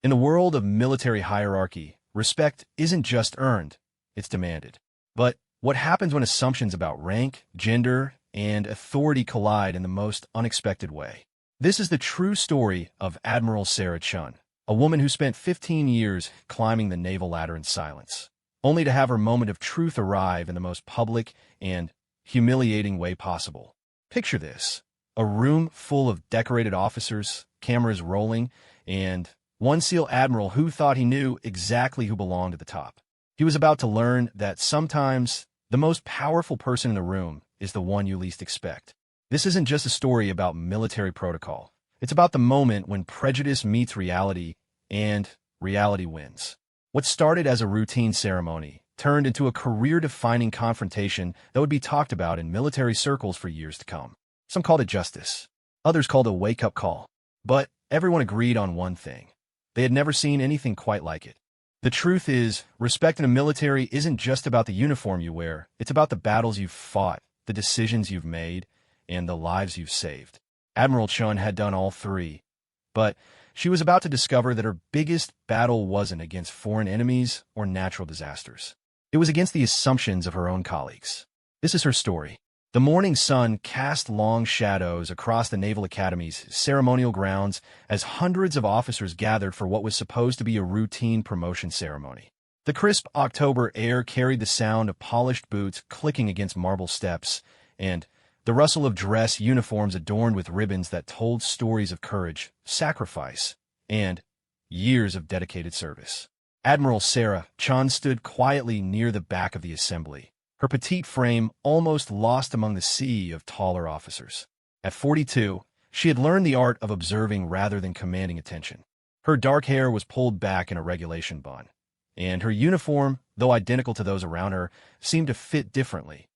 In the world of military hierarchy, respect isn't just earned, it's demanded. But what happens when assumptions about rank, gender, and authority collide in the most unexpected way? This is the true story of Admiral Sarah Chun, a woman who spent 15 years climbing the naval ladder in silence, only to have her moment of truth arrive in the most public and humiliating way possible. Picture this: a room full of decorated officers, cameras rolling, and one SEAL admiral who thought he knew exactly who belonged at the top. He was about to learn that sometimes the most powerful person in the room is the one you least expect. This isn't just a story about military protocol. It's about the moment when prejudice meets reality and reality wins. What started as a routine ceremony turned into a career-defining confrontation that would be talked about in military circles for years to come. Some called it justice. Others called it a wake-up call. But everyone agreed on one thing: they had never seen anything quite like it. The truth is, respect in the military isn't just about the uniform you wear. It's about the battles you've fought, the decisions you've made, and the lives you've saved. Admiral Chun had done all three, but she was about to discover that her biggest battle wasn't against foreign enemies or natural disasters. It was against the assumptions of her own colleagues. This is her story. The morning sun cast long shadows across the Naval Academy's ceremonial grounds as hundreds of officers gathered for what was supposed to be a routine promotion ceremony. The crisp October air carried the sound of polished boots clicking against marble steps, and the rustle of dress uniforms adorned with ribbons that told stories of courage, sacrifice, and years of dedicated service. Admiral Sarah Chun stood quietly near the back of the assembly, her petite frame almost lost among the sea of taller officers. At 42, she had learned the art of observing rather than commanding attention. Her dark hair was pulled back in a regulation bun, and her uniform, though identical to those around her, seemed to fit differently.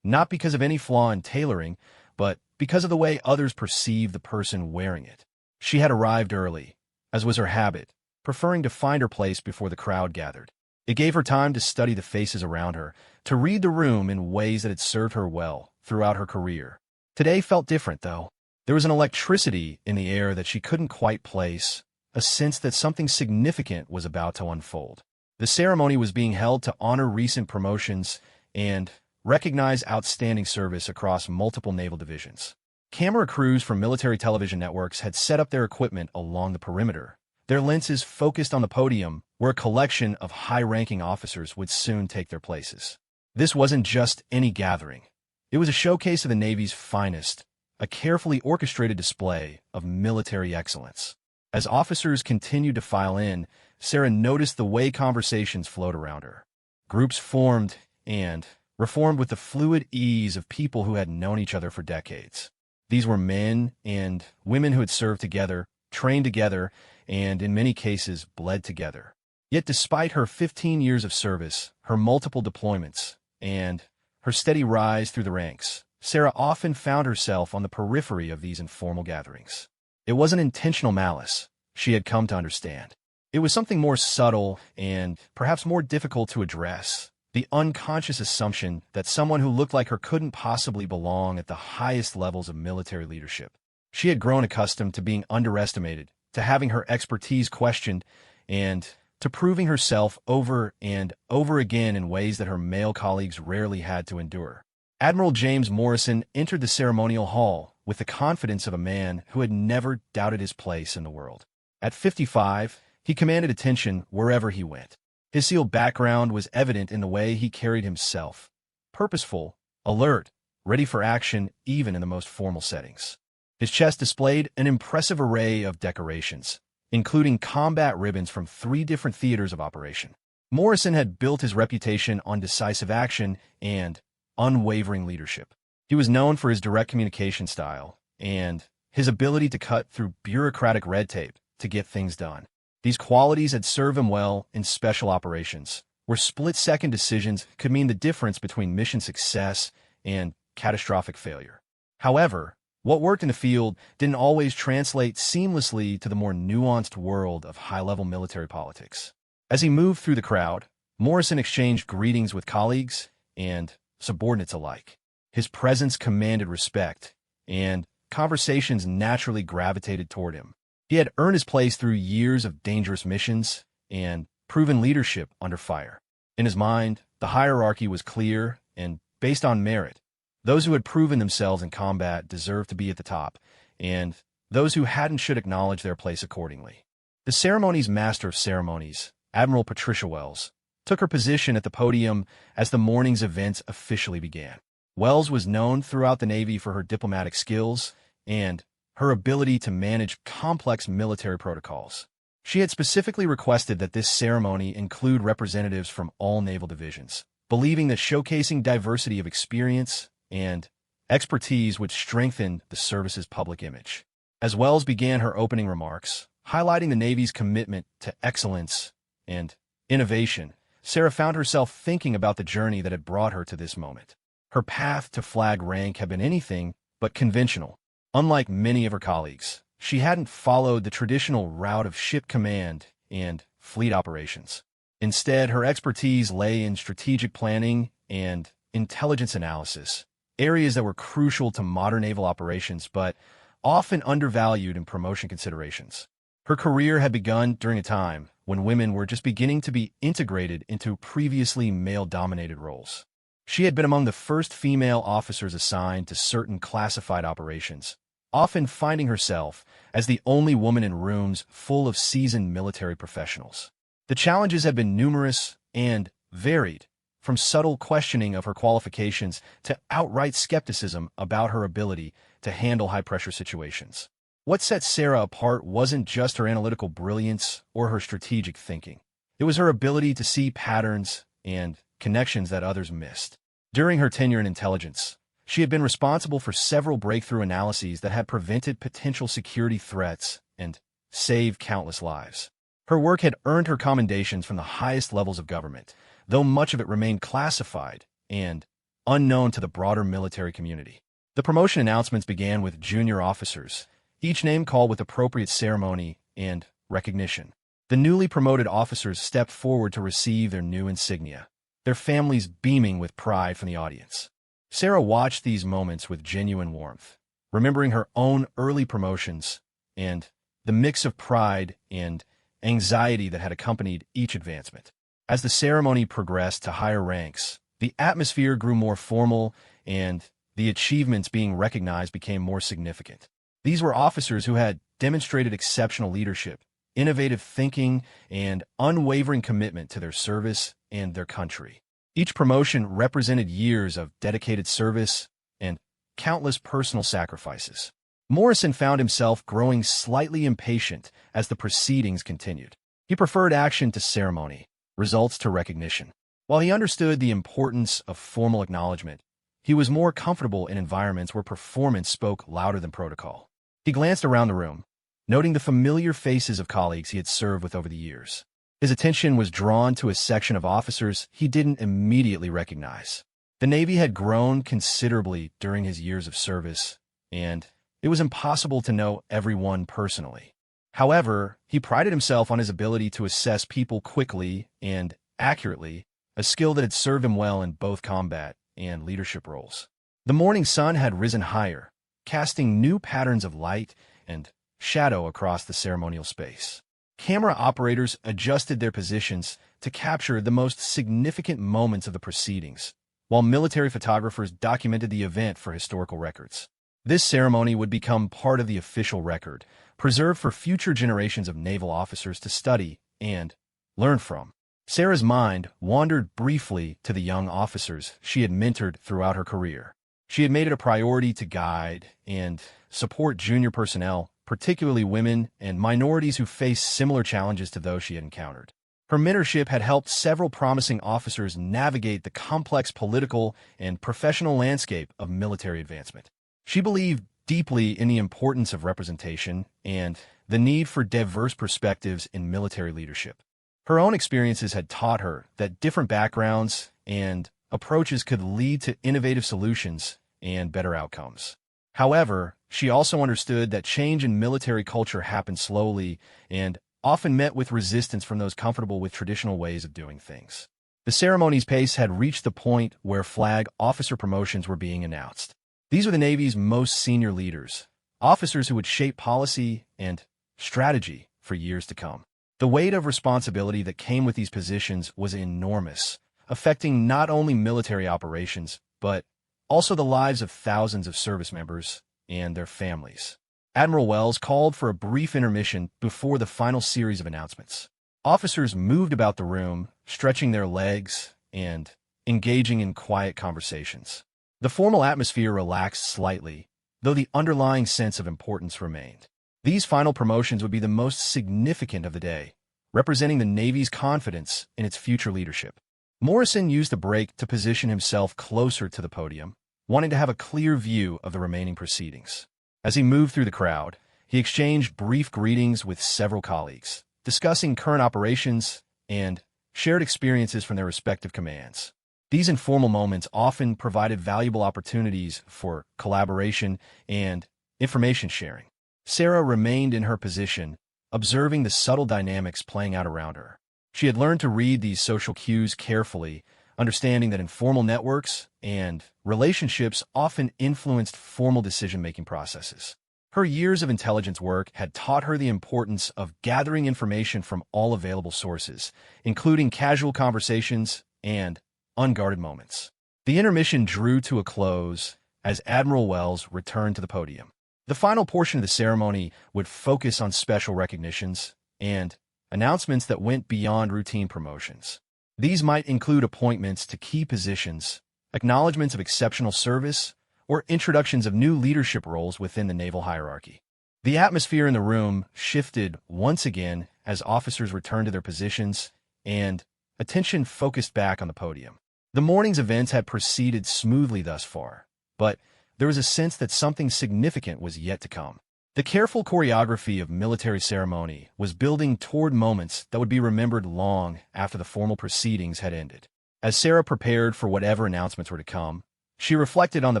Not because of any flaw in tailoring, but because of the way others perceived the person wearing it. She had arrived early, as was her habit, preferring to find her place before the crowd gathered. It gave her time to study the faces around her, to read the room in ways that had served her well throughout her career. Today felt different, though. There was an electricity in the air that she couldn't quite place, a sense that something significant was about to unfold. The ceremony was being held to honor recent promotions and recognize outstanding service across multiple naval divisions. Camera crews from military television networks had set up their equipment along the perimeter, their lenses focused on the podium, where a collection of high-ranking officers would soon take their places. This wasn't just any gathering. It was a showcase of the Navy's finest, a carefully orchestrated display of military excellence. As officers continued to file in, Sarah noticed the way conversations flowed around her. Groups formed and reformed with the fluid ease of people who had known each other for decades. These were men and women who had served together, trained together, and in many cases bled together. Yet despite her 15 years of service, her multiple deployments, and her steady rise through the ranks, Sarah often found herself on the periphery of these informal gatherings. It wasn't intentional malice, she had come to understand. It was something more subtle and perhaps more difficult to address: the unconscious assumption that someone who looked like her couldn't possibly belong at the highest levels of military leadership. She had grown accustomed to being underestimated, to having her expertise questioned, and to proving herself over and over again in ways that her male colleagues rarely had to endure. Admiral James Morrison entered the ceremonial hall with the confidence of a man who had never doubted his place in the world. At 55, he commanded attention wherever he went. His SEAL background was evident in the way he carried himself: purposeful, alert, ready for action even in the most formal settings. His chest displayed an impressive array of decorations, including combat ribbons from 3 different theaters of operation. Morrison had built his reputation on decisive action and unwavering leadership. He was known for his direct communication style and his ability to cut through bureaucratic red tape to get things done. These qualities had served him well in special operations, where split-second decisions could mean the difference between mission success and catastrophic failure. However, what worked in the field didn't always translate seamlessly to the more nuanced world of high-level military politics. As he moved through the crowd, Morrison exchanged greetings with colleagues and subordinates alike. His presence commanded respect, and conversations naturally gravitated toward him. He had earned his place through years of dangerous missions and proven leadership under fire. In his mind, the hierarchy was clear and based on merit. Those who had proven themselves in combat deserved to be at the top, and those who hadn't should acknowledge their place accordingly. The ceremony's master of ceremonies, Admiral Patricia Wells, took her position at the podium as the morning's events officially began. Wells was known throughout the Navy for her diplomatic skills and her ability to manage complex military protocols. She had specifically requested that this ceremony include representatives from all naval divisions, believing that showcasing diversity of experience and expertise would strengthen the service's public image. As Wells began her opening remarks, highlighting the Navy's commitment to excellence and innovation, Sarah found herself thinking about the journey that had brought her to this moment. Her path to flag rank had been anything but conventional. Unlike many of her colleagues, she hadn't followed the traditional route of ship command and fleet operations. Instead, her expertise lay in strategic planning and intelligence analysis, areas that were crucial to modern naval operations but often undervalued in promotion considerations. Her career had begun during a time when women were just beginning to be integrated into previously male-dominated roles. She had been among the first female officers assigned to certain classified operations, often finding herself as the only woman in rooms full of seasoned military professionals. The challenges had been numerous and varied, from subtle questioning of her qualifications to outright skepticism about her ability to handle high-pressure situations. What set Sarah apart wasn't just her analytical brilliance or her strategic thinking. It was her ability to see patterns and connections that others missed. During her tenure in intelligence, she had been responsible for several breakthrough analyses that had prevented potential security threats and saved countless lives. Her work had earned her commendations from the highest levels of government, though much of it remained classified and unknown to the broader military community. The promotion announcements began with junior officers, each name called with appropriate ceremony and recognition. The newly promoted officers stepped forward to receive their new insignia, their families beaming with pride from the audience. Sarah watched these moments with genuine warmth, remembering her own early promotions and the mix of pride and anxiety that had accompanied each advancement. As the ceremony progressed to higher ranks, the atmosphere grew more formal and the achievements being recognized became more significant. These were officers who had demonstrated exceptional leadership, innovative thinking, and unwavering commitment to their service and their country. Each promotion represented years of dedicated service and countless personal sacrifices. Morrison found himself growing slightly impatient as the proceedings continued. He preferred action to ceremony, results to recognition. While he understood the importance of formal acknowledgement, he was more comfortable in environments where performance spoke louder than protocol. He glanced around the room, noting the familiar faces of colleagues he had served with over the years. His attention was drawn to a section of officers he didn't immediately recognize. The Navy had grown considerably during his years of service, and it was impossible to know everyone personally. However, he prided himself on his ability to assess people quickly and accurately, a skill that had served him well in both combat and leadership roles. The morning sun had risen higher, casting new patterns of light and shadow across the ceremonial space. Camera operators adjusted their positions to capture the most significant moments of the proceedings, while military photographers documented the event for historical records. This ceremony would become part of the official record, preserved for future generations of naval officers to study and learn from. Sarah's mind wandered briefly to the young officers she had mentored throughout her career. She had made it a priority to guide and support junior personnel, particularly women and minorities who faced similar challenges to those she had encountered. Her mentorship had helped several promising officers navigate the complex political and professional landscape of military advancement. She believed deeply in the importance of representation and the need for diverse perspectives in military leadership. Her own experiences had taught her that different backgrounds and approaches could lead to innovative solutions and better outcomes. However, she also understood that change in military culture happened slowly and often met with resistance from those comfortable with traditional ways of doing things. The ceremony's pace had reached the point where flag officer promotions were being announced. These were the Navy's most senior leaders, officers who would shape policy and strategy for years to come. The weight of responsibility that came with these positions was enormous, affecting not only military operations, but also the lives of thousands of service members and their families. Admiral Wells called for a brief intermission before the final series of announcements. Officers moved about the room, stretching their legs and engaging in quiet conversations. The formal atmosphere relaxed slightly, though the underlying sense of importance remained. These final promotions would be the most significant of the day, representing the Navy's confidence in its future leadership. Morrison used the break to position himself closer to the podium, wanting to have a clear view of the remaining proceedings. As he moved through the crowd, he exchanged brief greetings with several colleagues, discussing current operations and shared experiences from their respective commands. These informal moments often provided valuable opportunities for collaboration and information sharing. Sarah remained in her position, observing the subtle dynamics playing out around her. She had learned to read these social cues carefully, understanding that informal networks and relationships often influenced formal decision-making processes. Her years of intelligence work had taught her the importance of gathering information from all available sources, including casual conversations and unguarded moments. The intermission drew to a close as Admiral Wells returned to the podium. The final portion of the ceremony would focus on special recognitions and announcements that went beyond routine promotions. These might include appointments to key positions, acknowledgments of exceptional service, or introductions of new leadership roles within the naval hierarchy. The atmosphere in the room shifted once again as officers returned to their positions and attention focused back on the podium. The morning's events had proceeded smoothly thus far, but there was a sense that something significant was yet to come. The careful choreography of military ceremony was building toward moments that would be remembered long after the formal proceedings had ended. As Sarah prepared for whatever announcements were to come, she reflected on the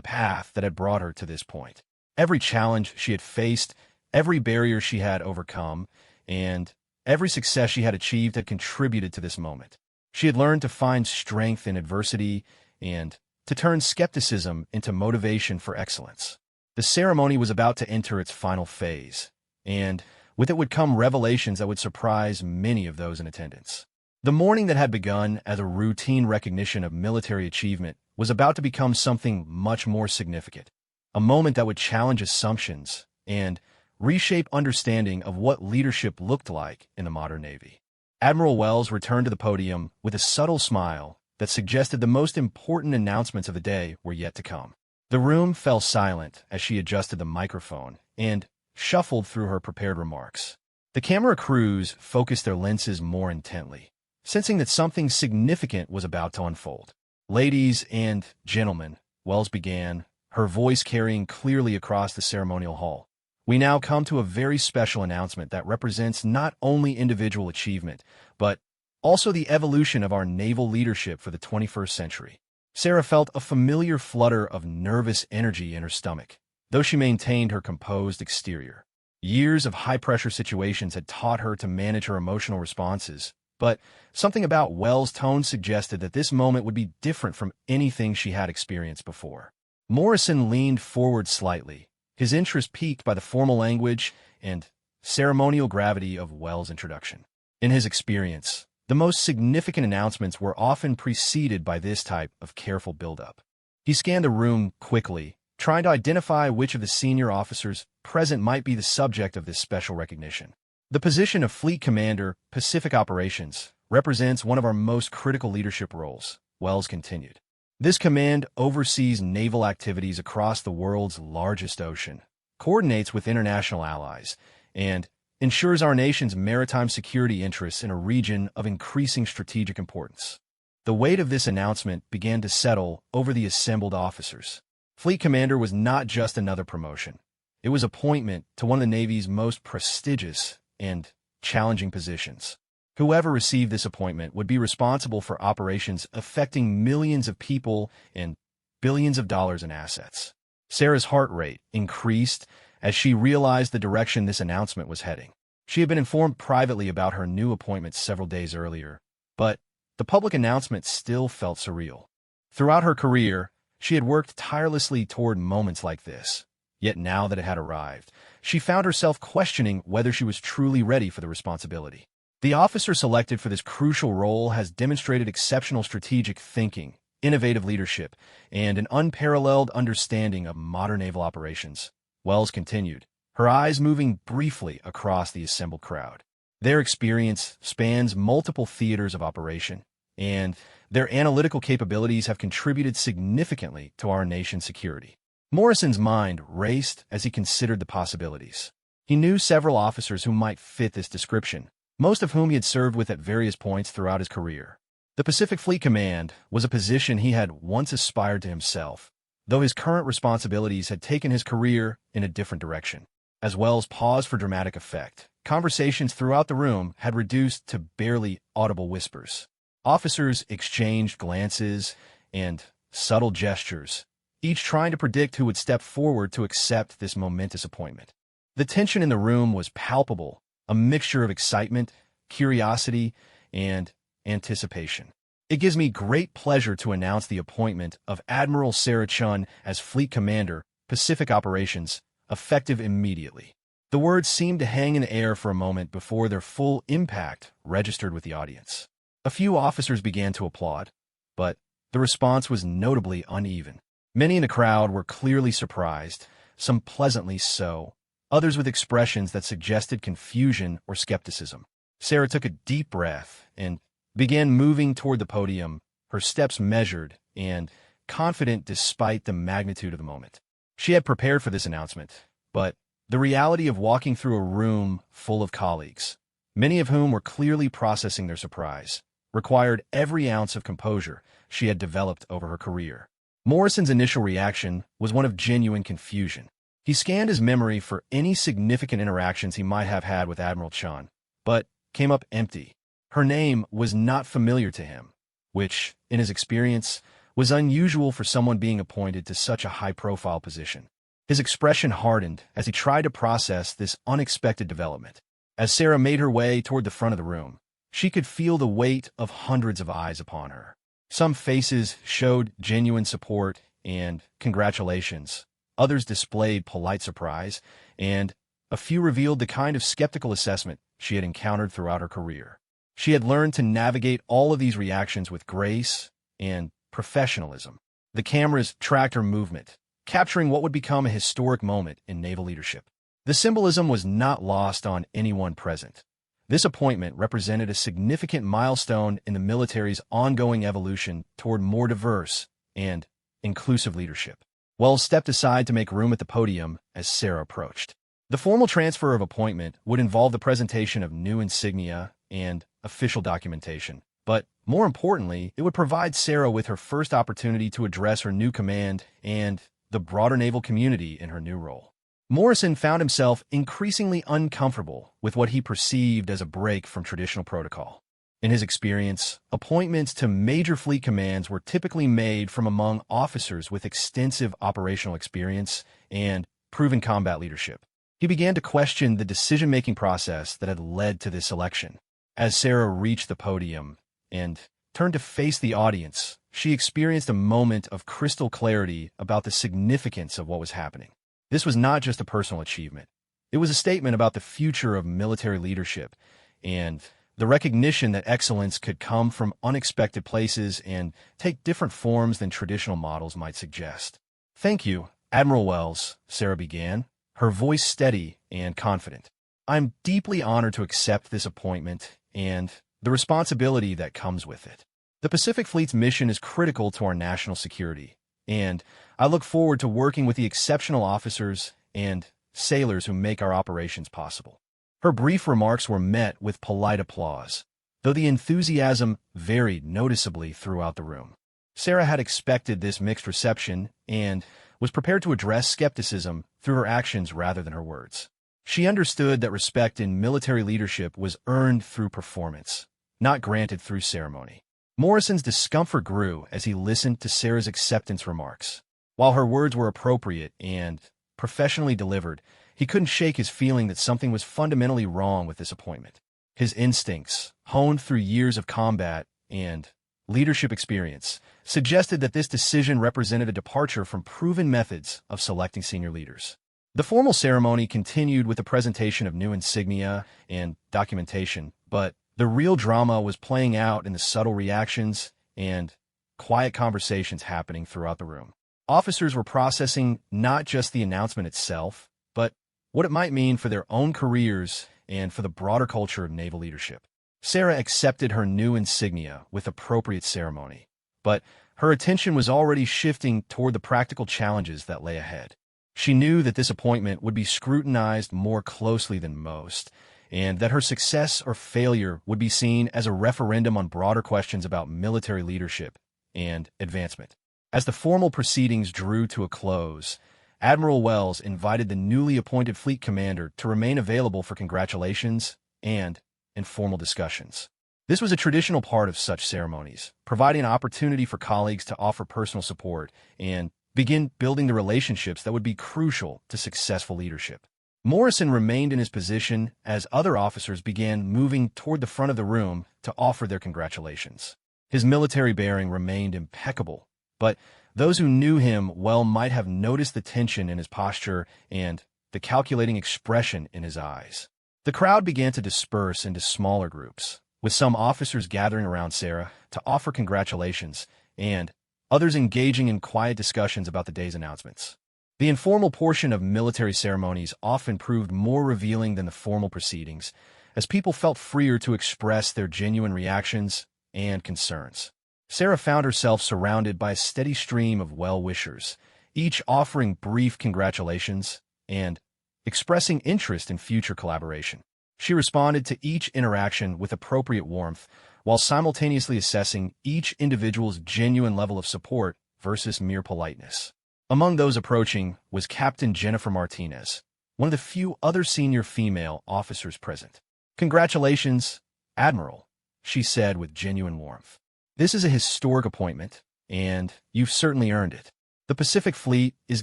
path that had brought her to this point. Every challenge she had faced, every barrier she had overcome, and every success she had achieved had contributed to this moment. She had learned to find strength in adversity and to turn skepticism into motivation for excellence. The ceremony was about to enter its final phase, and with it would come revelations that would surprise many of those in attendance. The morning that had begun as a routine recognition of military achievement was about to become something much more significant, a moment that would challenge assumptions and reshape understanding of what leadership looked like in the modern Navy. Admiral Wells returned to the podium with a subtle smile that suggested the most important announcements of the day were yet to come. The room fell silent as she adjusted the microphone and shuffled through her prepared remarks. The camera crews focused their lenses more intently, sensing that something significant was about to unfold. "Ladies and gentlemen," Wells began, her voice carrying clearly across the ceremonial hall. "We now come to a very special announcement that represents not only individual achievement, but also the evolution of our naval leadership for the 21st century." Sarah felt a familiar flutter of nervous energy in her stomach, though she maintained her composed exterior. Years of high-pressure situations had taught her to manage her emotional responses, but something about Wells' tone suggested that this moment would be different from anything she had experienced before. Morrison leaned forward slightly, his interest piqued by the formal language and ceremonial gravity of Wells' introduction. In his experience, the most significant announcements were often preceded by this type of careful build-up. He scanned the room quickly, trying to identify which of the senior officers present might be the subject of this special recognition. "The position of Fleet Commander, Pacific Operations, represents one of our most critical leadership roles," Wells continued. "This command oversees naval activities across the world's largest ocean, coordinates with international allies, and ensures our nation's maritime security interests in a region of increasing strategic importance." The weight of this announcement began to settle over the assembled officers. Fleet Commander was not just another promotion. It was appointment to one of the Navy's most prestigious and challenging positions. Whoever received this appointment would be responsible for operations affecting millions of people and billions of dollars in assets. Sarah's heart rate increased as she realized the direction this announcement was heading. She had been informed privately about her new appointment several days earlier, but the public announcement still felt surreal. Throughout her career, she had worked tirelessly toward moments like this, Yet now that it had arrived, she found herself questioning whether she was truly ready for the responsibility. The officer selected for this crucial role has demonstrated exceptional strategic thinking, innovative leadership, and an unparalleled understanding of modern naval operations. Wells continued, her eyes moving briefly across the assembled crowd. Their experience spans multiple theaters of operation, and their analytical capabilities have contributed significantly to our nation's security. Morrison's mind raced as he considered the possibilities. He knew several officers who might fit this description, most of whom he had served with at various points throughout his career. The Pacific Fleet Command was a position he had once aspired to himself, though his current responsibilities had taken his career in a different direction. As Wells paused for dramatic effect, conversations throughout the room had reduced to barely audible whispers. Officers exchanged glances and subtle gestures, each trying to predict who would step forward to accept this momentous appointment. The tension in the room was palpable, a mixture of excitement, curiosity, and anticipation. It gives me great pleasure to announce the appointment of Admiral Sarah Chun as Fleet Commander, Pacific Operations, effective immediately. The words seemed to hang in the air for a moment before their full impact registered with the audience. A few officers began to applaud, but the response was notably uneven. Many in the crowd were clearly surprised, some pleasantly so, others with expressions that suggested confusion or skepticism. Sarah took a deep breath and began moving toward the podium, her steps measured and confident despite the magnitude of the moment. She had prepared for this announcement, but the reality of walking through a room full of colleagues, many of whom were clearly processing their surprise, required every ounce of composure she had developed over her career. Morrison's initial reaction was one of genuine confusion. He scanned his memory for any significant interactions he might have had with Admiral Chun, but came up empty. Her name was not familiar to him, which, in his experience, was unusual for someone being appointed to such a high-profile position. His expression hardened as he tried to process this unexpected development. As Sarah made her way toward the front of the room, she could feel the weight of hundreds of eyes upon her. Some faces showed genuine support and congratulations. Others displayed polite surprise, and a few revealed the kind of skeptical assessment she had encountered throughout her career. She had learned to navigate all of these reactions with grace and professionalism. The cameras tracked her movement, capturing what would become a historic moment in naval leadership. The symbolism was not lost on anyone present. This appointment represented a significant milestone in the military's ongoing evolution toward more diverse and inclusive leadership. Wells stepped aside to make room at the podium as Sarah approached. The formal transfer of appointment would involve the presentation of new insignia and official documentation, but more importantly, it would provide Sarah with her first opportunity to address her new command and the broader naval community in her new role. Morrison found himself increasingly uncomfortable with what he perceived as a break from traditional protocol. In his experience, appointments to major fleet commands were typically made from among officers with extensive operational experience and proven combat leadership. He began to question the decision-making process that had led to this selection. As Sarah reached the podium and turned to face the audience, she experienced a moment of crystal clarity about the significance of what was happening. This was not just a personal achievement. It was a statement about the future of military leadership and the recognition that excellence could come from unexpected places and take different forms than traditional models might suggest. "Thank you, Admiral Wells," Sarah began, her voice steady and confident. "I'm deeply honored to accept this appointment and the responsibility that comes with it. The Pacific Fleet's mission is critical to our national security, and I look forward to working with the exceptional officers and sailors who make our operations possible." Her brief remarks were met with polite applause, though the enthusiasm varied noticeably throughout the room. Sarah had expected this mixed reception and was prepared to address skepticism through her actions rather than her words. She understood that respect in military leadership was earned through performance, not granted through ceremony. Morrison's discomfort grew as he listened to Sarah's acceptance remarks. While her words were appropriate and professionally delivered, he couldn't shake his feeling that something was fundamentally wrong with this appointment. His instincts, honed through years of combat and leadership experience, suggested that this decision represented a departure from proven methods of selecting senior leaders. The formal ceremony continued with the presentation of new insignia and documentation, but the real drama was playing out in the subtle reactions and quiet conversations happening throughout the room. Officers were processing not just the announcement itself, but what it might mean for their own careers and for the broader culture of naval leadership. Sarah accepted her new insignia with appropriate ceremony, but her attention was already shifting toward the practical challenges that lay ahead. She knew that this appointment would be scrutinized more closely than most, and that her success or failure would be seen as a referendum on broader questions about military leadership and advancement. As the formal proceedings drew to a close, Admiral Wells invited the newly appointed fleet commander to remain available for congratulations and informal discussions. This was a traditional part of such ceremonies, providing an opportunity for colleagues to offer personal support and begin building the relationships that would be crucial to successful leadership. Morrison remained in his position as other officers began moving toward the front of the room to offer their congratulations. His military bearing remained impeccable, but those who knew him well might have noticed the tension in his posture and the calculating expression in his eyes. The crowd began to disperse into smaller groups, with some officers gathering around Sarah to offer congratulations and others engaging in quiet discussions about the day's announcements. The informal portion of military ceremonies often proved more revealing than the formal proceedings, as people felt freer to express their genuine reactions and concerns. Sarah found herself surrounded by a steady stream of well-wishers, each offering brief congratulations and expressing interest in future collaboration. She responded to each interaction with appropriate warmth, while simultaneously assessing each individual's genuine level of support versus mere politeness. Among those approaching was Captain Jennifer Martinez, one of the few other senior female officers present. "Congratulations, Admiral," she said with genuine warmth. "This is a historic appointment, and you've certainly earned it. The Pacific Fleet is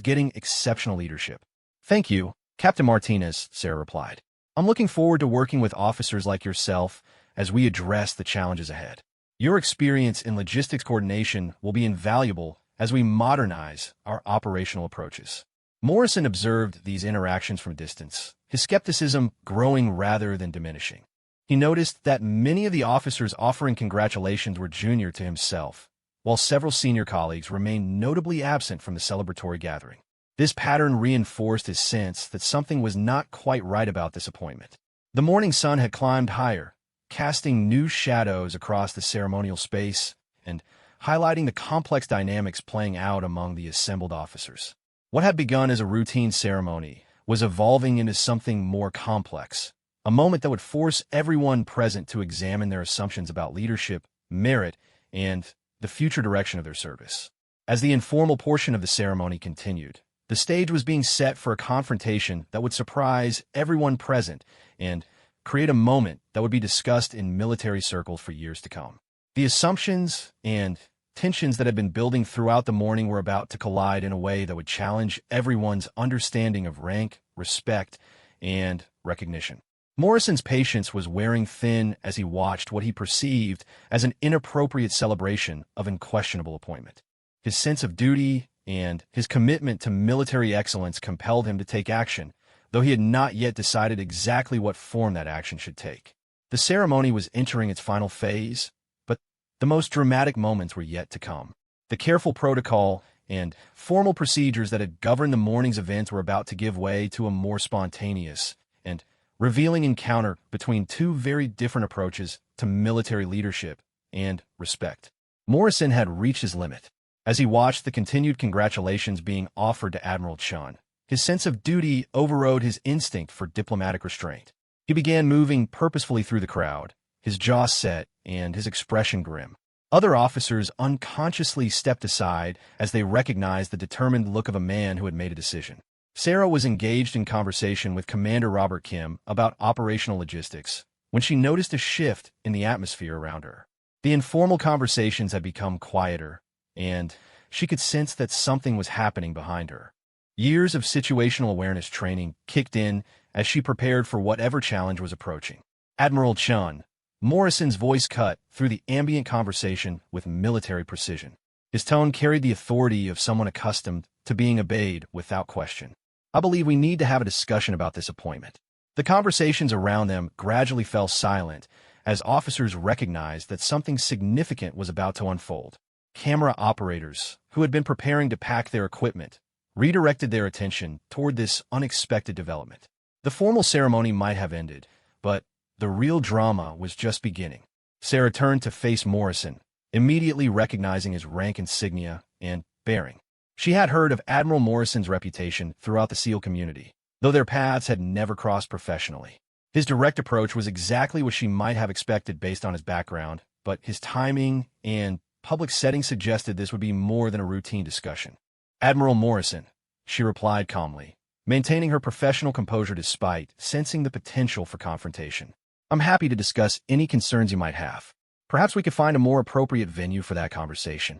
getting exceptional leadership." "Thank you, Captain Martinez," Sarah replied. "I'm looking forward to working with officers like yourself as we address the challenges ahead. Your experience in logistics coordination will be invaluable as we modernize our operational approaches." Morrison observed these interactions from a distance, his skepticism growing rather than diminishing. He noticed that many of the officers offering congratulations were junior to himself, while several senior colleagues remained notably absent from the celebratory gathering. This pattern reinforced his sense that something was not quite right about this appointment. The morning sun had climbed higher, casting new shadows across the ceremonial space and highlighting the complex dynamics playing out among the assembled officers. What had begun as a routine ceremony was evolving into something more complex, a moment that would force everyone present to examine their assumptions about leadership, merit, and the future direction of their service. As the informal portion of the ceremony continued, the stage was being set for a confrontation that would surprise everyone present and create a moment that would be discussed in military circles for years to come. The assumptions and tensions that had been building throughout the morning were about to collide in a way that would challenge everyone's understanding of rank, respect, and recognition. Morrison's patience was wearing thin as he watched what he perceived as an inappropriate celebration of unquestionable appointment. His sense of duty and his commitment to military excellence compelled him to take action, though he had not yet decided exactly what form that action should take. The ceremony was entering its final phase, but the most dramatic moments were yet to come. The careful protocol and formal procedures that had governed the morning's events were about to give way to a more spontaneous and revealing encounter between two very different approaches to military leadership and respect. Morrison had reached his limit. As he watched the continued congratulations being offered to Admiral Chun, his sense of duty overrode his instinct for diplomatic restraint. He began moving purposefully through the crowd, his jaw set and his expression grim. Other officers unconsciously stepped aside as they recognized the determined look of a man who had made a decision. Sarah was engaged in conversation with Commander Robert Kim about operational logistics when she noticed a shift in the atmosphere around her. The informal conversations had become quieter, and she could sense that something was happening behind her. Years of situational awareness training kicked in as she prepared for whatever challenge was approaching. "Admiral Chun," Morrison's voice cut through the ambient conversation with military precision. His tone carried the authority of someone accustomed to being obeyed without question. I believe we need to have a discussion about this appointment." The conversations around them gradually fell silent as officers recognized that something significant was about to unfold. Camera operators, who had been preparing to pack their equipment, redirected their attention toward this unexpected development. The formal ceremony might have ended, but the real drama was just beginning. Sarah turned to face Morrison, immediately recognizing his rank insignia and bearing. She had heard of Admiral Morrison's reputation throughout the SEAL community, though their paths had never crossed professionally. His direct approach was exactly what she might have expected based on his background, but his timing and public setting suggested this would be more than a routine discussion. "Admiral Morrison," she replied calmly, maintaining her professional composure despite sensing the potential for confrontation. "I'm happy to discuss any concerns you might have. Perhaps we could find a more appropriate venue for that conversation."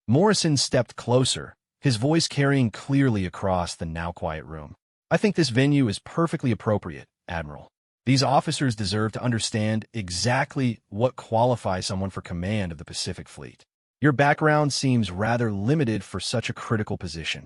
Morrison stepped closer, his voice carrying clearly across the now quiet room. "I think this venue is perfectly appropriate, Admiral. These officers deserve to understand exactly what qualifies someone for command of the Pacific Fleet. Your background seems rather limited for such a critical position."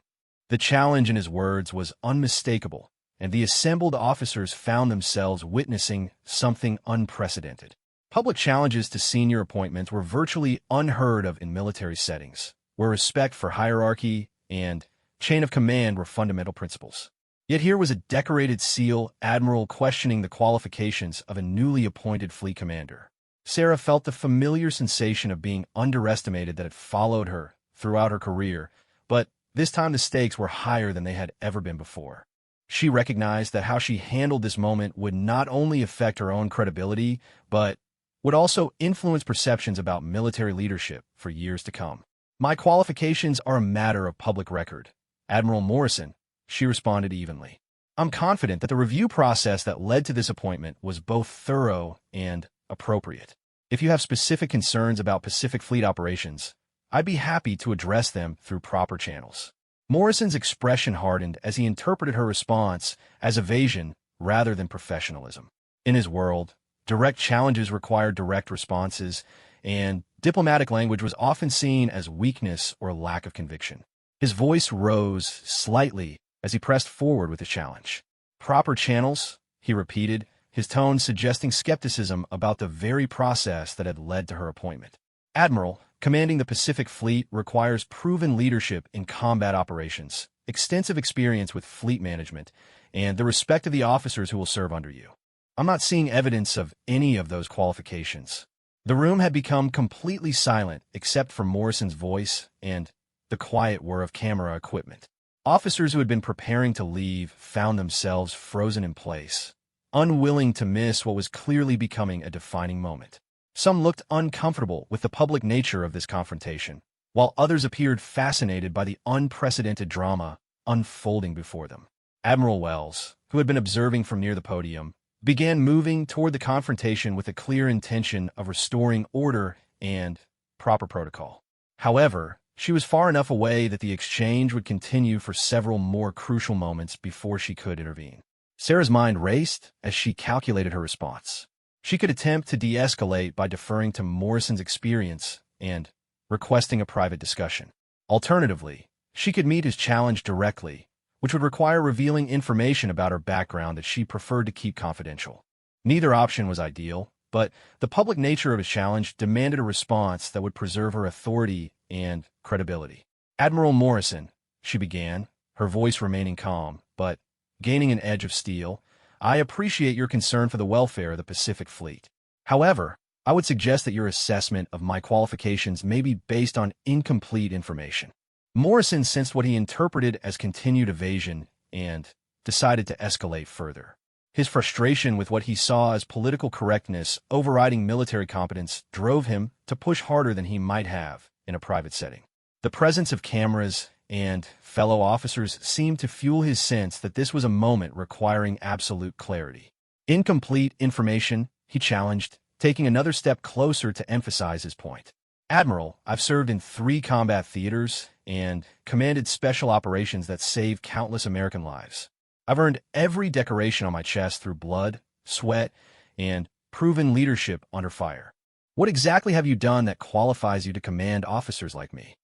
The challenge in his words was unmistakable, and the assembled officers found themselves witnessing something unprecedented. Public challenges to senior appointments were virtually unheard of in military settings, where respect for hierarchy and chain of command were fundamental principles. Yet here was a decorated SEAL admiral questioning the qualifications of a newly appointed fleet commander. Sarah felt the familiar sensation of being underestimated that had followed her throughout her career, but this time the stakes were higher than they had ever been before. She recognized that how she handled this moment would not only affect her own credibility, but would also influence perceptions about military leadership for years to come. "My qualifications are a matter of public record, Admiral Morrison," she responded evenly. "I'm confident that the review process that led to this appointment was both thorough and appropriate. If you have specific concerns about Pacific Fleet operations, I'd be happy to address them through proper channels." Morrison's expression hardened as he interpreted her response as evasion rather than professionalism. In his world, direct challenges required direct responses, and diplomatic language was often seen as weakness or lack of conviction. His voice rose slightly as he pressed forward with the challenge. "Proper channels," he repeated, his tone suggesting skepticism about the very process that had led to her appointment. "Admiral, commanding the Pacific Fleet requires proven leadership in combat operations, extensive experience with fleet management, and the respect of the officers who will serve under you. I'm not seeing evidence of any of those qualifications." The room had become completely silent except for Morrison's voice and the quiet whir of camera equipment. Officers who had been preparing to leave found themselves frozen in place, unwilling to miss what was clearly becoming a defining moment. Some looked uncomfortable with the public nature of this confrontation, while others appeared fascinated by the unprecedented drama unfolding before them. Admiral Wells, who had been observing from near the podium, began moving toward the confrontation with a clear intention of restoring order and proper protocol. However, she was far enough away that the exchange would continue for several more crucial moments before she could intervene. Sarah's mind raced as she calculated her response. She could attempt to de-escalate by deferring to Morrison's experience and requesting a private discussion. Alternatively, she could meet his challenge directly, which would require revealing information about her background that she preferred to keep confidential. Neither option was ideal, but the public nature of his challenge demanded a response that would preserve her authority and credibility. "Admiral Morrison," she began, her voice remaining calm, but gaining an edge of steel, "I appreciate your concern for the welfare of the Pacific Fleet. However, I would suggest that your assessment of my qualifications may be based on incomplete information." Morrison sensed what he interpreted as continued evasion and decided to escalate further. His frustration with what he saw as political correctness overriding military competence drove him to push harder than he might have in a private setting. The presence of cameras and fellow officers seemed to fuel his sense that this was a moment requiring absolute clarity. "Incomplete information," he challenged, taking another step closer to emphasize his point. "Admiral, I've served in 3 combat theaters and commanded special operations that saved countless American lives. I've earned every decoration on my chest through blood, sweat, and proven leadership under fire. What exactly have you done that qualifies you to command officers like me?"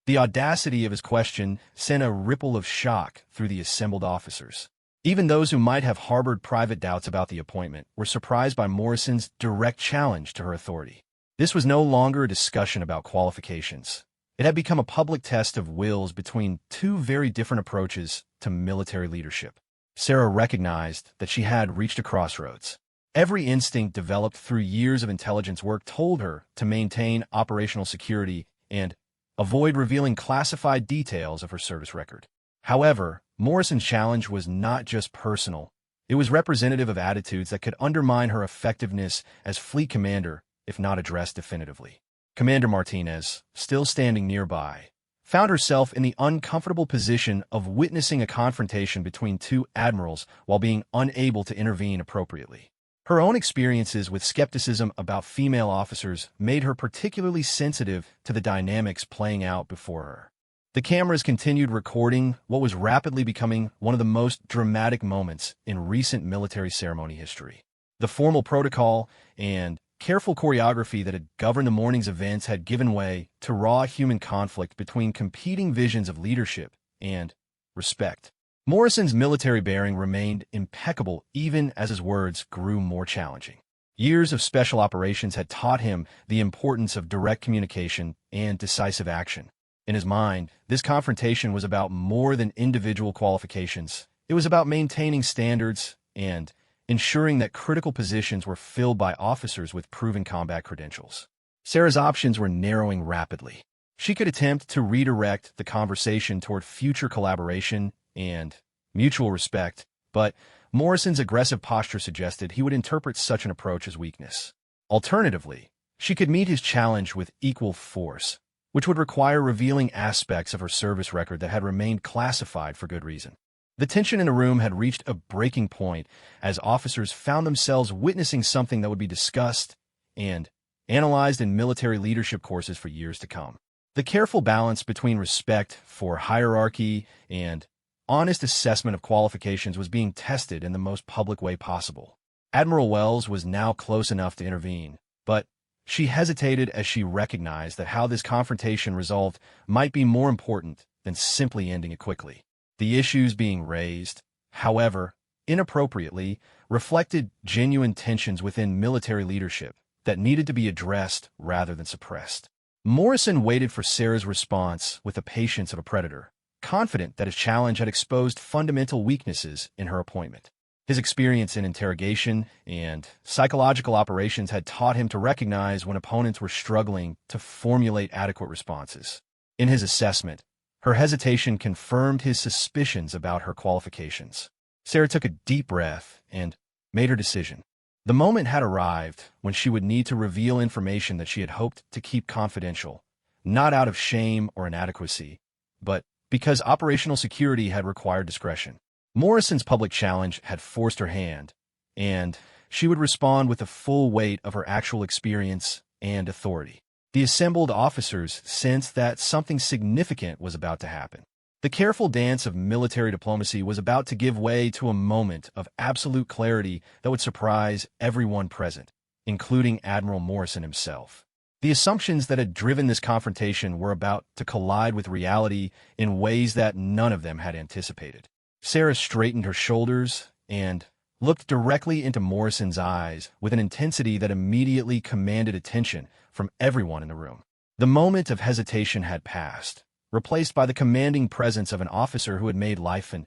The audacity of his question sent a ripple of shock through the assembled officers. Even those who might have harbored private doubts about the appointment were surprised by Morrison's direct challenge to her authority. This was no longer a discussion about qualifications. It had become a public test of wills between two very different approaches to military leadership. Sarah recognized that she had reached a crossroads. Every instinct developed through years of intelligence work told her to maintain operational security and avoid revealing classified details of her service record. However, Morrison's challenge was not just personal. It was representative of attitudes that could undermine her effectiveness as fleet commander if not addressed definitively. Commander Martinez, still standing nearby, found herself in the uncomfortable position of witnessing a confrontation between two admirals while being unable to intervene appropriately. Her own experiences with skepticism about female officers made her particularly sensitive to the dynamics playing out before her. The cameras continued recording what was rapidly becoming one of the most dramatic moments in recent military ceremony history. The formal protocol and careful choreography that had governed the morning's events had given way to raw human conflict between competing visions of leadership and respect. Morrison's military bearing remained impeccable even as his words grew more challenging. Years of special operations had taught him the importance of direct communication and decisive action. In his mind, this confrontation was about more than individual qualifications. It was about maintaining standards and ensuring that critical positions were filled by officers with proven combat credentials. Sarah's options were narrowing rapidly. She could attempt to redirect the conversation toward future collaboration and mutual respect, but Morrison's aggressive posture suggested he would interpret such an approach as weakness. Alternatively, she could meet his challenge with equal force, which would require revealing aspects of her service record that had remained classified for good reason. The tension in the room had reached a breaking point as officers found themselves witnessing something that would be discussed and analyzed in military leadership courses for years to come. The careful balance between respect for hierarchy and honest assessment of qualifications was being tested in the most public way possible. Admiral Wells was now close enough to intervene, but she hesitated as she recognized that how this confrontation resolved might be more important than simply ending it quickly. The issues being raised, however, inappropriately, reflected genuine tensions within military leadership that needed to be addressed rather than suppressed. Morrison waited for Sarah's response with the patience of a predator, confident that his challenge had exposed fundamental weaknesses in her appointment. His experience in interrogation and psychological operations had taught him to recognize when opponents were struggling to formulate adequate responses. In his assessment, her hesitation confirmed his suspicions about her qualifications. Sarah took a deep breath and made her decision. The moment had arrived when she would need to reveal information that she had hoped to keep confidential, not out of shame or inadequacy, but because operational security had required discretion. Morrison's public challenge had forced her hand, and she would respond with the full weight of her actual experience and authority. The assembled officers sensed that something significant was about to happen. The careful dance of military diplomacy was about to give way to a moment of absolute clarity that would surprise everyone present, including Admiral Morrison himself. The assumptions that had driven this confrontation were about to collide with reality in ways that none of them had anticipated. Sarah straightened her shoulders and looked directly into Morrison's eyes with an intensity that immediately commanded attention from everyone in the room. The moment of hesitation had passed, replaced by the commanding presence of an officer who had made life and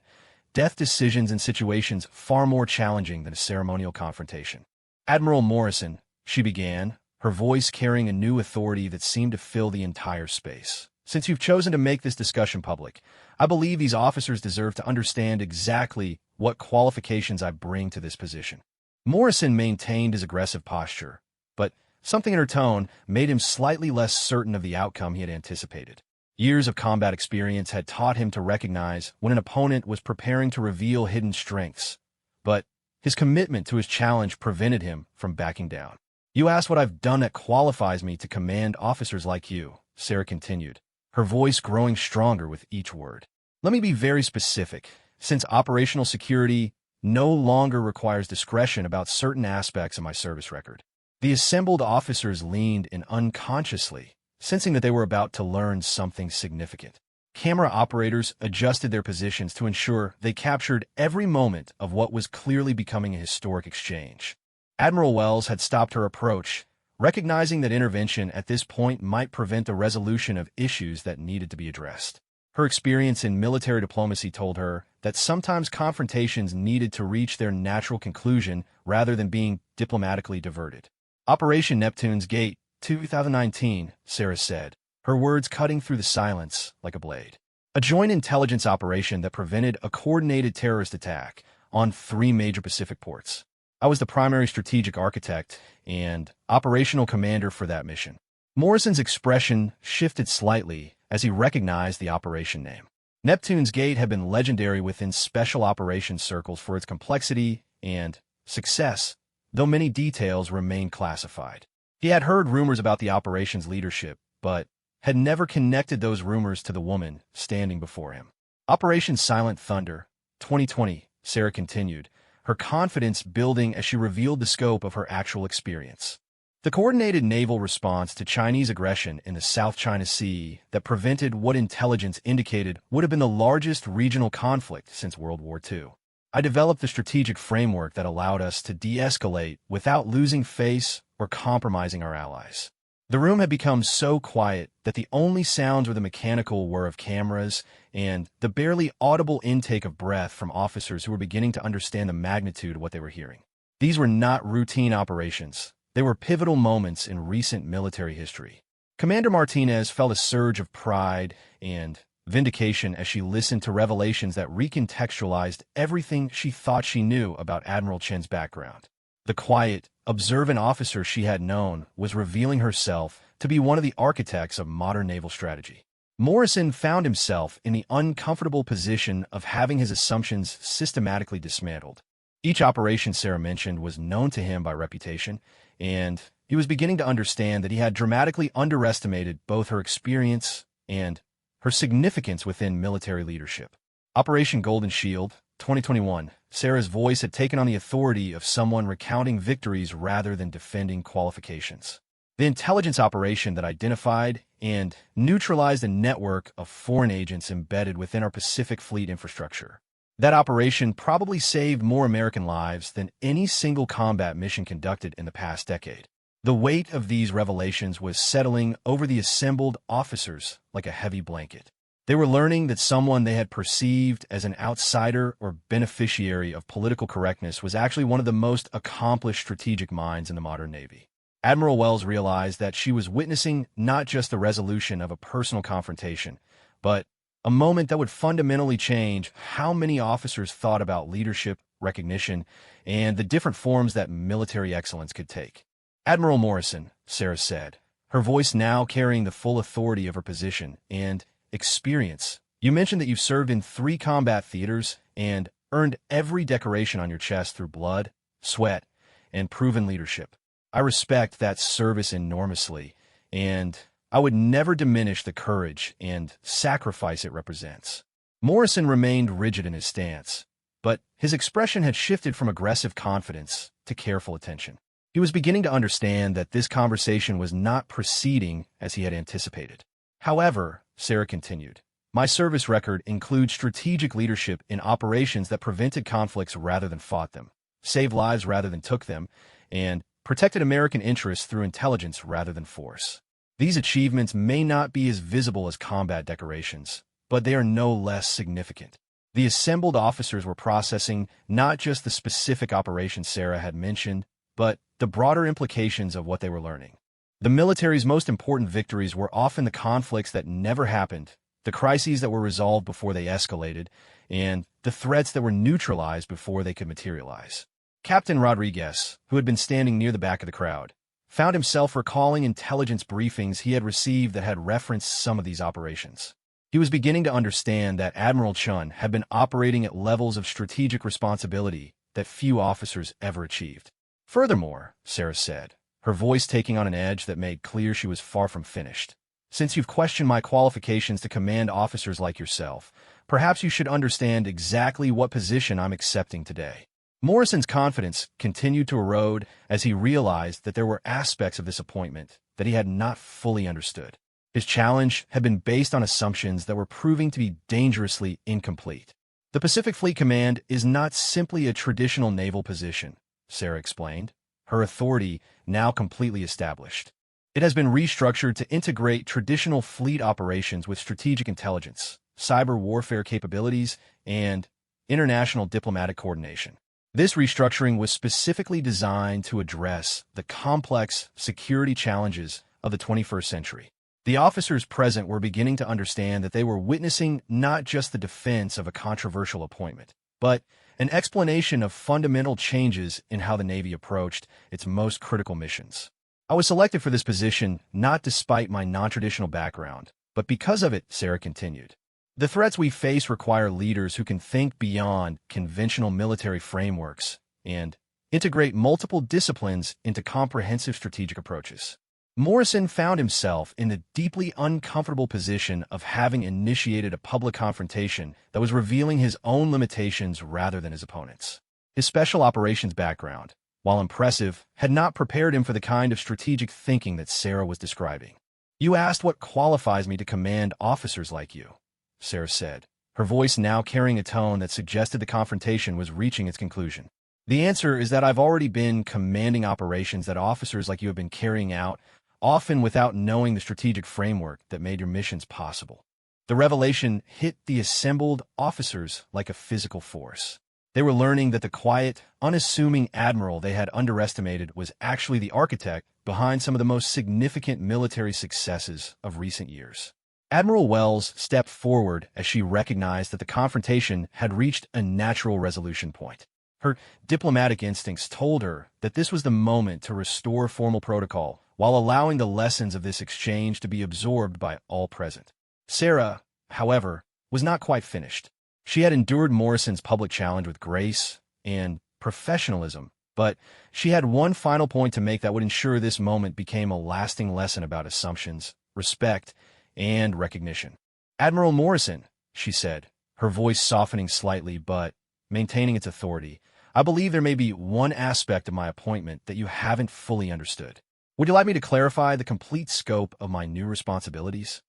death decisions in situations far more challenging than a ceremonial confrontation. "Admiral Morrison," she began, her voice carrying a new authority that seemed to fill the entire space. "Since you've chosen to make this discussion public, I believe these officers deserve to understand exactly what qualifications I bring to this position." Morrison maintained his aggressive posture, but something in her tone made him slightly less certain of the outcome he had anticipated. Years of combat experience had taught him to recognize when an opponent was preparing to reveal hidden strengths, but his commitment to his challenge prevented him from backing down. "You asked what I've done that qualifies me to command officers like you," Sarah continued, her voice growing stronger with each word. "Let me be very specific. Since operational security no longer requires discretion about certain aspects of my service record." The assembled officers leaned in unconsciously, sensing that they were about to learn something significant. Camera operators adjusted their positions to ensure they captured every moment of what was clearly becoming a historic exchange. Admiral Wells had stopped her approach, recognizing that intervention at this point might prevent the resolution of issues that needed to be addressed. Her experience in military diplomacy told her that sometimes confrontations needed to reach their natural conclusion rather than being diplomatically diverted. Operation Neptune's Gate, 2019, Sarah said, her words cutting through the silence like a blade. A joint intelligence operation that prevented a coordinated terrorist attack on 3 major Pacific ports. I was the primary strategic architect and operational commander for that mission. Morrison's expression shifted slightly as he recognized the operation name. Neptune's Gate had been legendary within special operations circles for its complexity and success, though many details remained classified. He had heard rumors about the operation's leadership, but had never connected those rumors to the woman standing before him. Operation Silent Thunder, 2020, Sarah continued, her confidence building as she revealed the scope of her actual experience. The coordinated naval response to Chinese aggression in the South China Sea that prevented what intelligence indicated would have been the largest regional conflict since World War II. I developed the strategic framework that allowed us to de-escalate without losing face or compromising our allies. The room had become so quiet that the only sounds were the mechanical whir of cameras and the barely audible intake of breath from officers who were beginning to understand the magnitude of what they were hearing. These were not routine operations. They were pivotal moments in recent military history. Commander Martinez felt a surge of pride and vindication as she listened to revelations that recontextualized everything she thought she knew about Admiral Chen's background. The quiet, observant officer she had known was revealing herself to be one of the architects of modern naval strategy. Morrison found himself in the uncomfortable position of having his assumptions systematically dismantled. Each operation Sarah mentioned was known to him by reputation, and he was beginning to understand that he had dramatically underestimated both her experience and her significance within military leadership. Operation Golden Shield, 2021, Sarah's voice had taken on the authority of someone recounting victories rather than defending qualifications. The intelligence operation that identified and neutralized a network of foreign agents embedded within our Pacific Fleet infrastructure. That operation probably saved more American lives than any single combat mission conducted in the past decade. The weight of these revelations was settling over the assembled officers like a heavy blanket. They were learning that someone they had perceived as an outsider or beneficiary of political correctness was actually one of the most accomplished strategic minds in the modern Navy. Admiral Wells realized that she was witnessing not just the resolution of a personal confrontation, but a moment that would fundamentally change how many officers thought about leadership, recognition, and the different forms that military excellence could take. Admiral Morrison, Sarah said, her voice now carrying the full authority of her position and experience. You mentioned that you've served in 3 combat theaters and earned every decoration on your chest through blood, sweat, and proven leadership. I respect that service enormously, and I would never diminish the courage and sacrifice it represents. Morrison remained rigid in his stance, but his expression had shifted from aggressive confidence to careful attention. He was beginning to understand that this conversation was not proceeding as he had anticipated. However, Sarah continued, my service record includes strategic leadership in operations that prevented conflicts rather than fought them, saved lives rather than took them, and protected American interests through intelligence rather than force. These achievements may not be as visible as combat decorations, but they are no less significant. The assembled officers were processing not just the specific operations Sarah had mentioned, but the broader implications of what they were learning. The military's most important victories were often the conflicts that never happened, the crises that were resolved before they escalated, and the threats that were neutralized before they could materialize. Captain Rodriguez, who had been standing near the back of the crowd, found himself recalling intelligence briefings he had received that had referenced some of these operations. He was beginning to understand that Admiral Chun had been operating at levels of strategic responsibility that few officers ever achieved. Furthermore, Sarah said, her voice taking on an edge that made clear she was far from finished, since you've questioned my qualifications to command officers like yourself, perhaps you should understand exactly what position I'm accepting today. Morrison's confidence continued to erode as he realized that there were aspects of this appointment that he had not fully understood. His challenge had been based on assumptions that were proving to be dangerously incomplete. The Pacific Fleet Command is not simply a traditional naval position, Sarah explained, her authority now completely established. It has been restructured to integrate traditional fleet operations with strategic intelligence, cyber warfare capabilities, and international diplomatic coordination. This restructuring was specifically designed to address the complex security challenges of the 21st century. The officers present were beginning to understand that they were witnessing not just the defense of a controversial appointment, but an explanation of fundamental changes in how the Navy approached its most critical missions. I was selected for this position not despite my non-traditional background, but because of it, Sarah continued. The threats we face require leaders who can think beyond conventional military frameworks and integrate multiple disciplines into comprehensive strategic approaches. Morrison found himself in the deeply uncomfortable position of having initiated a public confrontation that was revealing his own limitations rather than his opponents. His special operations background, while impressive, had not prepared him for the kind of strategic thinking that Sarah was describing. "You asked what qualifies me to command officers like you," Sarah said, her voice now carrying a tone that suggested the confrontation was reaching its conclusion. "The answer is that I've already been commanding operations that officers like you have been carrying out, often without knowing the strategic framework that made your missions possible." The revelation hit the assembled officers like a physical force. They were learning that the quiet, unassuming admiral they had underestimated was actually the architect behind some of the most significant military successes of recent years. Admiral Wells stepped forward as she recognized that the confrontation had reached a natural resolution point. Her diplomatic instincts told her that this was the moment to restore formal protocol while allowing the lessons of this exchange to be absorbed by all present. Sarah, however, was not quite finished. She had endured Morrison's public challenge with grace and professionalism, but she had one final point to make that would ensure this moment became a lasting lesson about assumptions, respect, and recognition. "Admiral Morrison," she said, her voice softening slightly but maintaining its authority, "I believe there may be one aspect of my appointment that you haven't fully understood. Would you like me to clarify the complete scope of my new responsibilities?"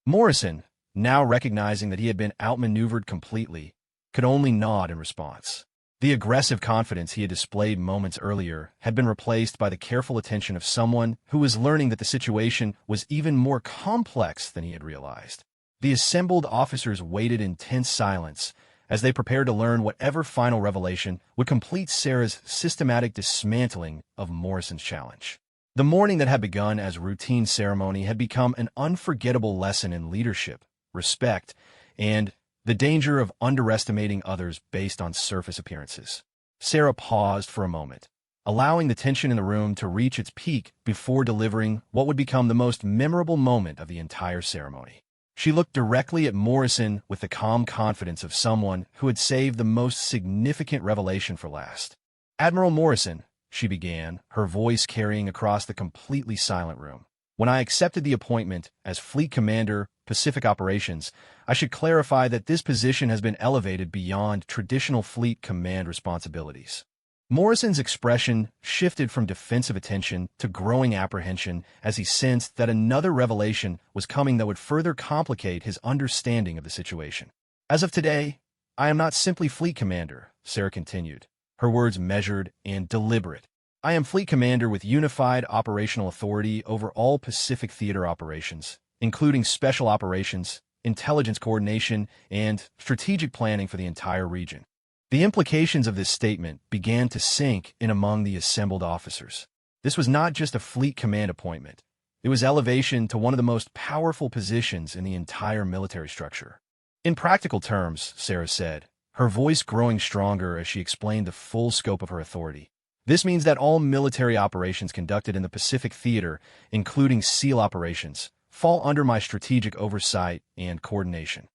Morrison, now recognizing that he had been outmaneuvered completely, could only nod in response. The aggressive confidence he had displayed moments earlier had been replaced by the careful attention of someone who was learning that the situation was even more complex than he had realized. The assembled officers waited in tense silence as they prepared to learn whatever final revelation would complete Sarah's systematic dismantling of Morrison's challenge. The morning that had begun as routine ceremony had become an unforgettable lesson in leadership, respect, and the danger of underestimating others based on surface appearances. Sarah paused for a moment, allowing the tension in the room to reach its peak before delivering what would become the most memorable moment of the entire ceremony. She looked directly at Morrison with the calm confidence of someone who had saved the most significant revelation for last. "Admiral Morrison," she began, her voice carrying across the completely silent room, "when I accepted the appointment as Fleet Commander, Pacific Operations, I should clarify that this position has been elevated beyond traditional fleet command responsibilities." Morrison's expression shifted from defensive attention to growing apprehension as he sensed that another revelation was coming that would further complicate his understanding of the situation. "As of today, I am not simply Fleet Commander," Sarah continued, her words measured and deliberate. "I am Fleet Commander with unified operational authority over all Pacific Theater operations, including special operations, intelligence coordination, and strategic planning for the entire region." The implications of this statement began to sink in among the assembled officers. This was not just a fleet command appointment. It was elevation to one of the most powerful positions in the entire military structure. "In practical terms," Sarah said, her voice growing stronger as she explained the full scope of her authority, "this means that all military operations conducted in the Pacific Theater, including SEAL operations, fall under my strategic oversight and coordination."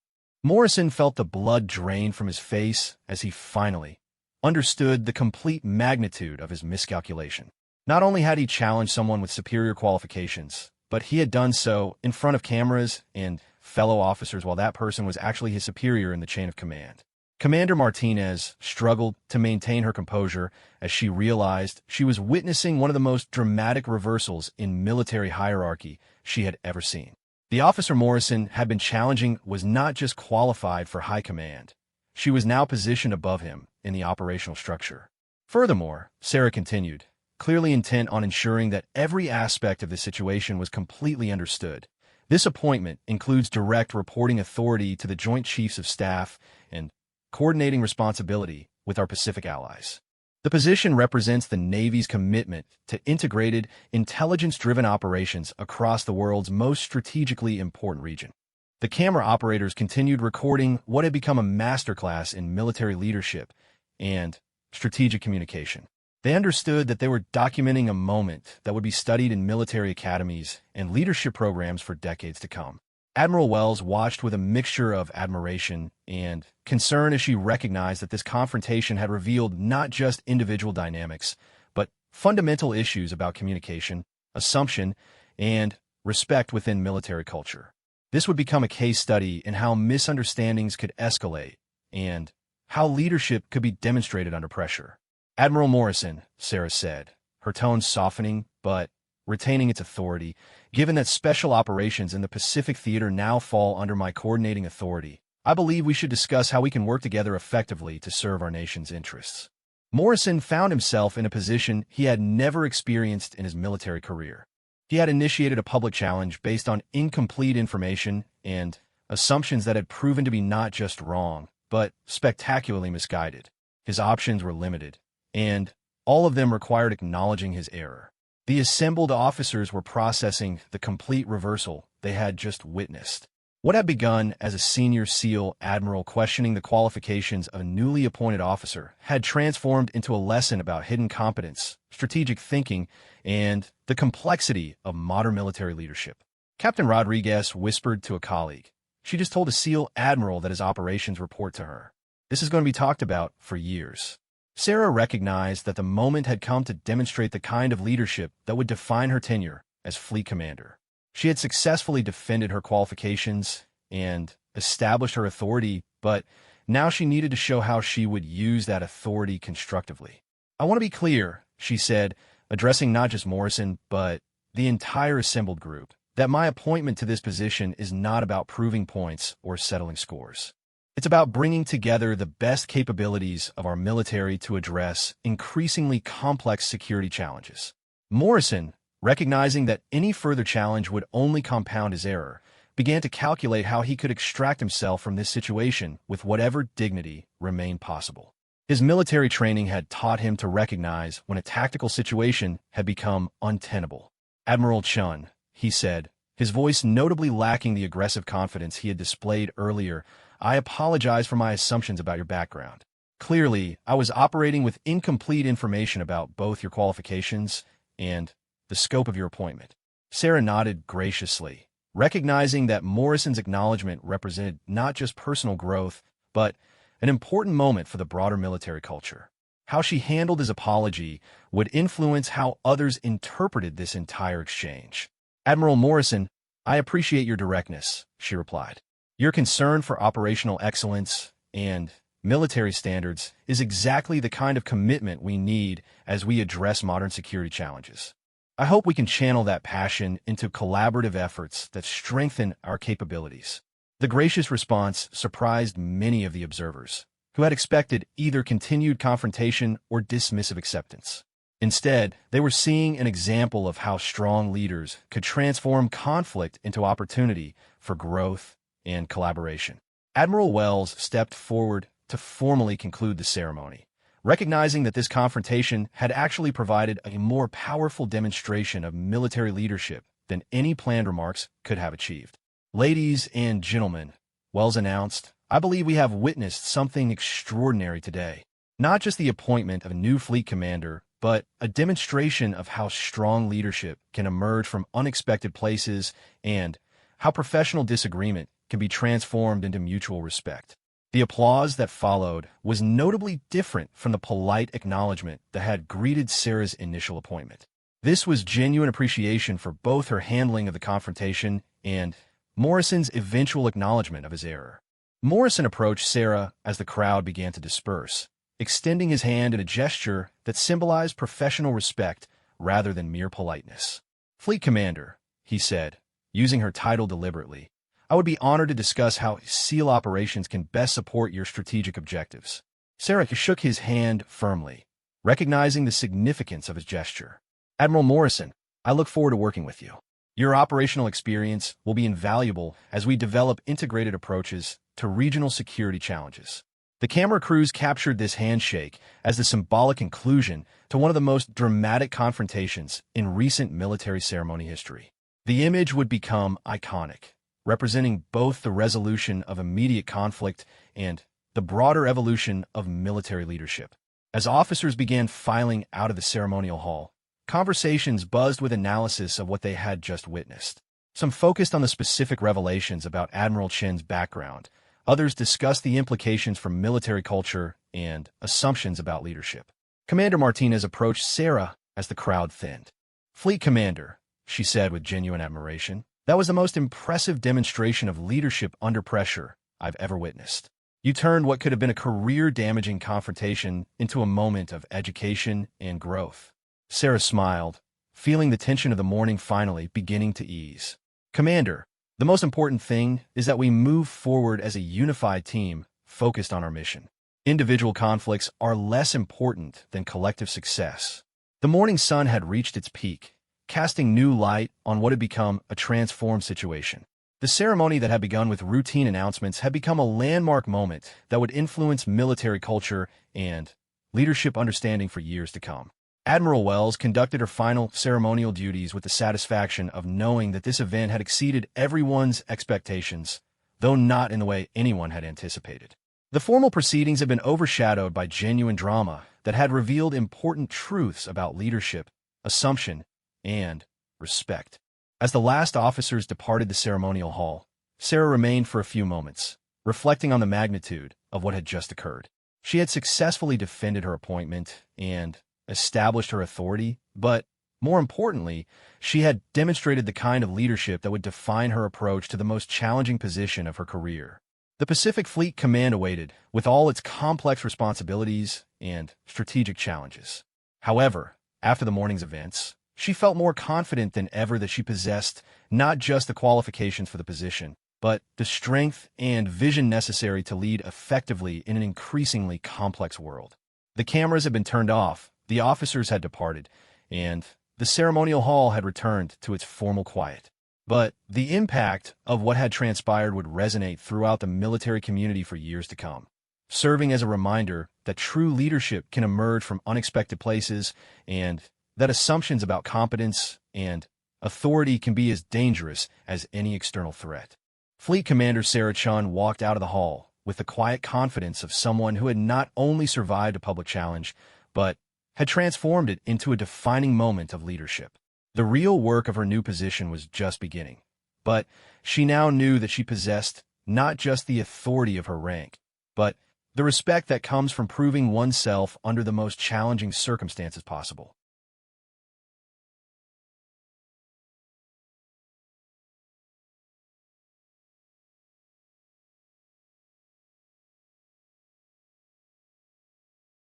Morrison felt the blood drain from his face as he finally understood the complete magnitude of his miscalculation. Not only had he challenged someone with superior qualifications, but he had done so in front of cameras and fellow officers while that person was actually his superior in the chain of command. Commander Martinez struggled to maintain her composure as she realized she was witnessing one of the most dramatic reversals in military hierarchy she had ever seen. The officer Morrison had been challenging was not just qualified for high command. She was now positioned above him in the operational structure. Furthermore, Sarah continued, clearly intent on ensuring that every aspect of the situation was completely understood. This appointment includes direct reporting authority to the Joint Chiefs of Staff and coordinating responsibility with our Pacific allies. The position represents the Navy's commitment to integrated, intelligence-driven operations across the world's most strategically important region. The camera operators continued recording what had become a masterclass in military leadership and strategic communication. They understood that they were documenting a moment that would be studied in military academies and leadership programs for decades to come. Admiral Wells watched with a mixture of admiration and concern as she recognized that this confrontation had revealed not just individual dynamics, but fundamental issues about communication, assumption, and respect within military culture. This would become a case study in how misunderstandings could escalate and how leadership could be demonstrated under pressure. Admiral Morrison, Sarah said, her tone softening but retaining its authority, given that special operations in the Pacific Theater now fall under my coordinating authority, I believe we should discuss how we can work together effectively to serve our nation's interests. Morrison found himself in a position he had never experienced in his military career. He had initiated a public challenge based on incomplete information and assumptions that had proven to be not just wrong, but spectacularly misguided. His options were limited, and all of them required acknowledging his error. The assembled officers were processing the complete reversal they had just witnessed. What had begun as a senior SEAL admiral questioning the qualifications of a newly appointed officer had transformed into a lesson about hidden competence, strategic thinking, and the complexity of modern military leadership. Captain Rodriguez whispered to a colleague. She just told a SEAL admiral that his operations report to her. This is going to be talked about for years. Sarah recognized that the moment had come to demonstrate the kind of leadership that would define her tenure as fleet commander. She had successfully defended her qualifications and established her authority, but now she needed to show how she would use that authority constructively. I want to be clear, she said, addressing not just Morrison, but the entire assembled group, that my appointment to this position is not about proving points or settling scores. It's about bringing together the best capabilities of our military to address increasingly complex security challenges. Morrison, recognizing that any further challenge would only compound his error, began to calculate how he could extract himself from this situation with whatever dignity remained possible. His military training had taught him to recognize when a tactical situation had become untenable. Admiral Chun, he said, his voice notably lacking the aggressive confidence he had displayed earlier, I apologize for my assumptions about your background. Clearly, I was operating with incomplete information about both your qualifications and the scope of your appointment. Sarah nodded graciously, recognizing that Morrison's acknowledgement represented not just personal growth, but an important moment for the broader military culture. How she handled his apology would influence how others interpreted this entire exchange. Admiral Morrison, I appreciate your directness, she replied. Your concern for operational excellence and military standards is exactly the kind of commitment we need as we address modern security challenges. I hope we can channel that passion into collaborative efforts that strengthen our capabilities. The gracious response surprised many of the observers, who had expected either continued confrontation or dismissive acceptance. Instead, they were seeing an example of how strong leaders could transform conflict into opportunity for growth and collaboration. Admiral Wells stepped forward to formally conclude the ceremony, recognizing that this confrontation had actually provided a more powerful demonstration of military leadership than any planned remarks could have achieved. Ladies and gentlemen, Wells announced, I believe we have witnessed something extraordinary today. Not just the appointment of a new fleet commander, but a demonstration of how strong leadership can emerge from unexpected places and how professional disagreement can be transformed into mutual respect. The applause that followed was notably different from the polite acknowledgement that had greeted Sarah's initial appointment. This was genuine appreciation for both her handling of the confrontation and Morrison's eventual acknowledgement of his error. Morrison approached Sarah as the crowd began to disperse, extending his hand in a gesture that symbolized professional respect rather than mere politeness. Fleet Commander, he said, using her title deliberately. I would be honored to discuss how SEAL operations can best support your strategic objectives. Sarah shook his hand firmly, recognizing the significance of his gesture. Admiral Morrison, I look forward to working with you. Your operational experience will be invaluable as we develop integrated approaches to regional security challenges. The camera crews captured this handshake as the symbolic conclusion to one of the most dramatic confrontations in recent military ceremony history. The image would become iconic, representing both the resolution of immediate conflict and the broader evolution of military leadership. As officers began filing out of the ceremonial hall, conversations buzzed with analysis of what they had just witnessed. Some focused on the specific revelations about Admiral Chen's background. Others discussed the implications for military culture and assumptions about leadership. Commander Martinez approached Sarah as the crowd thinned. "Fleet Commander," she said with genuine admiration, "that was the most impressive demonstration of leadership under pressure I've ever witnessed. You turned what could have been a career-damaging confrontation into a moment of education and growth." Sarah smiled, feeling the tension of the morning finally beginning to ease. "Commander, the most important thing is that we move forward as a unified team focused on our mission. Individual conflicts are less important than collective success." The morning sun had reached its peak, casting new light on what had become a transformed situation. The ceremony that had begun with routine announcements had become a landmark moment that would influence military culture and leadership understanding for years to come. Admiral Wells conducted her final ceremonial duties with the satisfaction of knowing that this event had exceeded everyone's expectations, though not in the way anyone had anticipated. The formal proceedings had been overshadowed by genuine drama that had revealed important truths about leadership, assumption, and respect. As the last officers departed the ceremonial hall, Sarah remained for a few moments, reflecting on the magnitude of what had just occurred. She had successfully defended her appointment and established her authority, but, more importantly, she had demonstrated the kind of leadership that would define her approach to the most challenging position of her career. The Pacific Fleet Command awaited, with all its complex responsibilities and strategic challenges. However, after the morning's events, she felt more confident than ever that she possessed not just the qualifications for the position, but the strength and vision necessary to lead effectively in an increasingly complex world. The cameras had been turned off, the officers had departed, and the ceremonial hall had returned to its formal quiet. But the impact of what had transpired would resonate throughout the military community for years to come, serving as a reminder that true leadership can emerge from unexpected places and that assumptions about competence and authority can be as dangerous as any external threat. Fleet Commander Sarah Chun walked out of the hall with the quiet confidence of someone who had not only survived a public challenge, but had transformed it into a defining moment of leadership. The real work of her new position was just beginning, but she now knew that she possessed not just the authority of her rank, but the respect that comes from proving oneself under the most challenging circumstances possible.